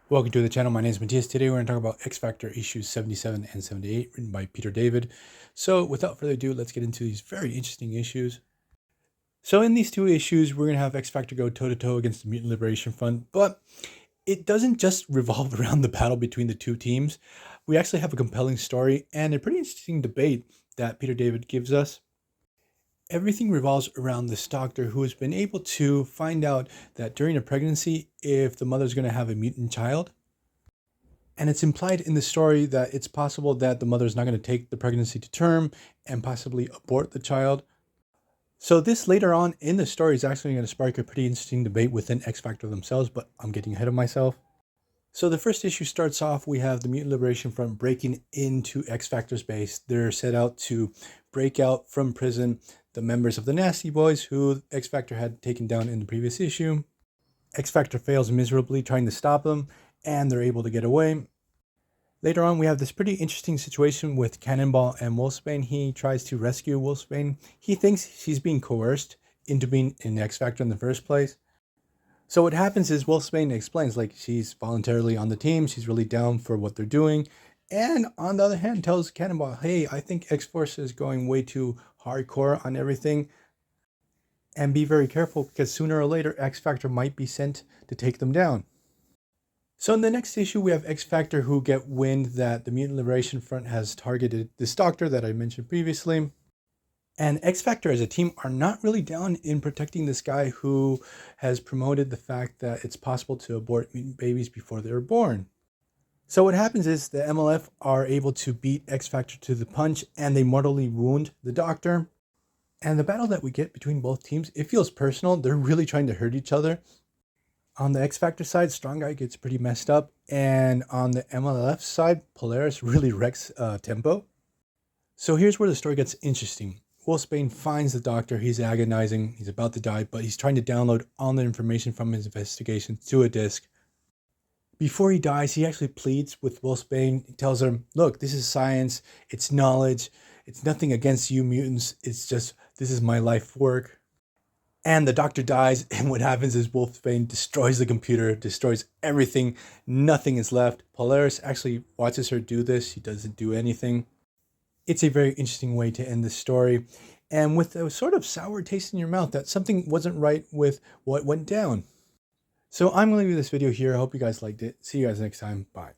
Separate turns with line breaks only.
Welcome to the channel. My name is Matthias. Today we're going to talk about X Factor issues 77 and 78 written by Peter David. So without further ado, let's get into these very interesting issues. So in these two issues, we're going to have X Factor go toe-to-toe against the Mutant Liberation Front, but it doesn't just revolve around the battle between the two teams. We actually have a compelling story and a pretty interesting debate that Peter David gives us. Everything revolves around this doctor who has been able to find out that during a pregnancy, if the mother's going to have a mutant child, and it's implied in the story that it's possible that the mother is not going to take the pregnancy to term and possibly abort the child. So this later on in the story is actually going to spark a pretty interesting debate within X Factor themselves, but I'm getting ahead of myself. So the first issue starts off, we have the Mutant Liberation Front breaking into X Factor's base. They're set out to break out from prison the members of the Nasty Boys who X Factor had taken down in the previous issue. X Factor fails miserably trying to stop them, and they're able to get away. Later on, we have this pretty interesting situation with Cannonball and Wolfsbane. He tries to rescue Wolfsbane. He thinks he's being coerced into being in X Factor in the first place. So what happens is Wolfsbane explains, like, she's voluntarily on the team, she's really down for what they're doing, and on the other hand tells Cannonball, hey, I think X-Force is going way too hardcore on everything, and be very careful because sooner or later X Factor might be sent to take them down. So in the next issue, we have X Factor who get wind that the Mutant Liberation Front has targeted this doctor that I mentioned previously. And X Factor as a team are not really down in protecting this guy who has promoted the fact that it's possible to abort mutant babies before they're born. So what happens is the MLF are able to beat X Factor to the punch, and they mortally wound the doctor. And the battle that we get between both teams, it feels personal. They're really trying to hurt each other. On the X Factor side, Strong Guy gets pretty messed up. And on the MLF side, Polaris really wrecks Tempo. So here's where the story gets interesting. Wolfsbane finds the doctor, he's agonizing, he's about to die, but he's trying to download all the information from his investigation to a disk. Before he dies, he actually pleads with Wolfsbane. He tells him, look, this is science, it's knowledge, it's nothing against you mutants, it's just, this is my life work. And the doctor dies, and what happens is Wolfsbane destroys the computer, destroys everything, nothing is left. Polaris actually watches her do this, she doesn't do anything. It's a very interesting way to end the story, and with a sort of sour taste in your mouth that something wasn't right with what went down. So I'm going to leave this video here. I hope you guys liked it. See you guys next time. Bye.